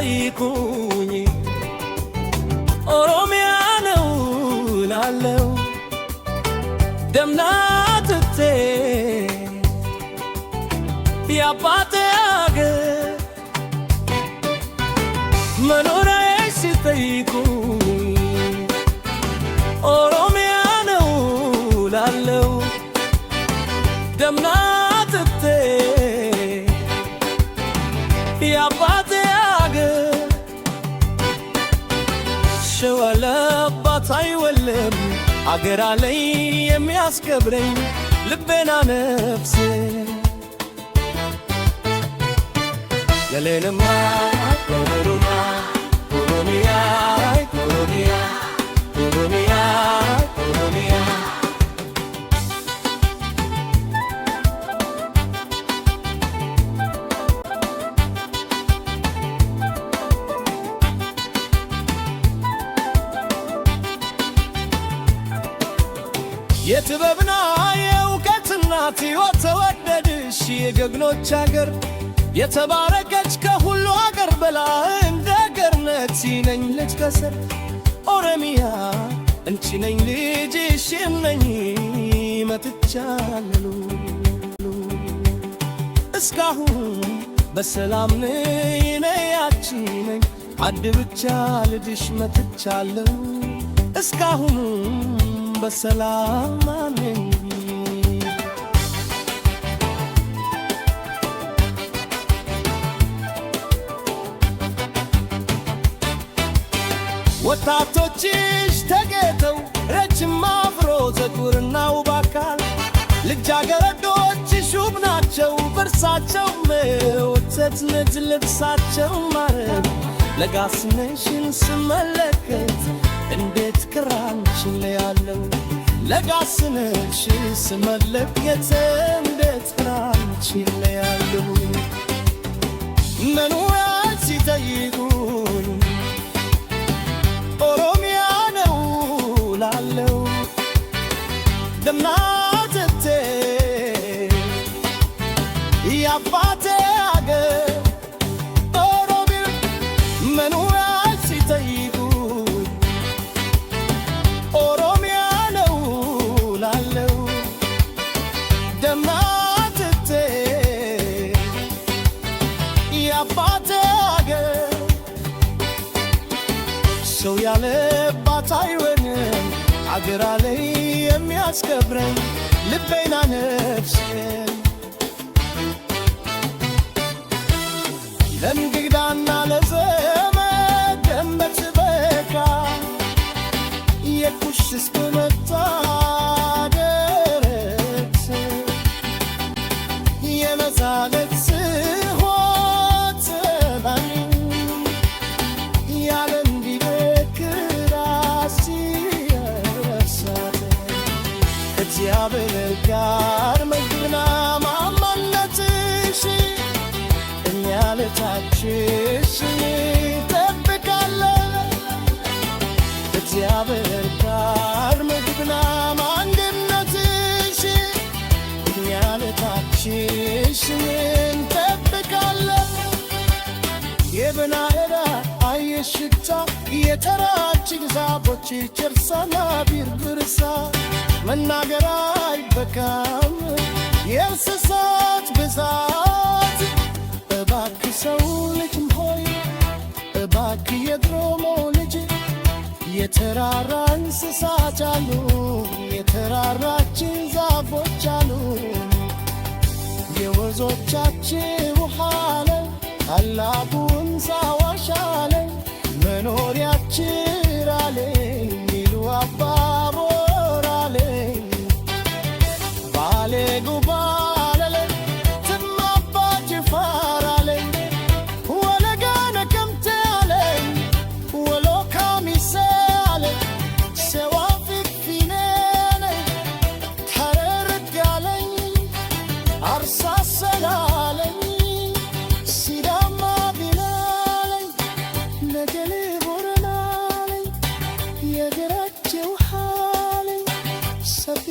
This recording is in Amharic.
ሲጠይቁኝ ኦሮሚያ ነው ላለው ደምናትቴ የአባቴ አገር መኖሪያ ሲጠይቁኝ ኦሮሚያ ነው ላለው ደምናትቴ የአባቴ አገር ሸዋ ለአባት አይወልም አገር አለኝ የሚያስከብረኝ ልቤና ነፍሴ ገሌንማ ኦሮሚያ ኦሮሚያ ኦሮሚያ ኦሮሚያ ኦሮሚያ የጥበብና የእውቀትና ሕይወት ተወደድሽ የጀግኖች አገር የተባረከች ከሁሉ አገር በላይ እንደ ገርነት ነኝ ልጅ ከሰር ኦሮሚያ እንቺ ነኝ ልጅሽ ነኝ መጥቻለሁ እስካሁን በሰላም ነያችን ነኝ አድ ብቻ ልጅሽ መጥቻለሁ እስካሁን በሰላም ነኝ ወጣቶችሽ ተጌተው ረጅም አፍሮ ፀጉርና ውብ አካል ልጃገረዶችሽ ውብ ናቸው በእርሳቸው መወተት ነጭ ልብሳቸው ማረግ ለጋስነሽን ስመለከት እንዴት ክራንችን ለያለው ለጋስነሽን ስመለከት እንዴት ክራንችን ለያለው መኖሪያ ሲጠይቁኝ ኦሮሚያ ነው ላለው ደምናትቴ የአባቴ አገር ኦሮሚያ መኖሪያ ሲጠይቁኝ ኦሮሚያ ነው ላለው ደምናትቴ የአባቴ አገር ሰው ያለባት አይሆንም አገር አለኝ የሚያስከብረኝ ልቤና ነፍሴን ለእንግዳና ለዘመድ ደንበት በቃ የኩሽ እስክመጣ ደረስ የመዛለት ስሆት ባኝ እግዚአብሔር ጋር መግቢና ማማነትሽ እኛ ለታችሽ እንጠብቃለን እግዚአብሔር ጋር መግቢና ማንነትሽ እኛ ለታችሽ እንጠብቃለን የብናኤላ አየሽታ የተራችን ዛፎች ጭርሳና ቢርብርሳ መናገር አይበቃም የእንስሳት ብዛት እባክህ ሰው ልጅም ሆይ እባክህ የድሮሞ ልጅ የተራራ እንስሳት አሉ የተራራችን ዛፎች አሉ የወንዞቻችን ውሃ ላይ ታላቁ አዋሽ አለ መኖሪያችን አለ ሚሉ አባቦር አለ ባሌ ጉባ አለ ትማባ ጅፋር አለ ወለጋ ነቀምቴ አለ ወሎ ካሚሴ አለ ሰዋ ፊፊኔ ተረርት ያለኝ አርሳሰላለኝ ሲዳማ ቢላለኝ ነገሌ ቦረናለኝ የገራቸው ሃለኝ ሰብ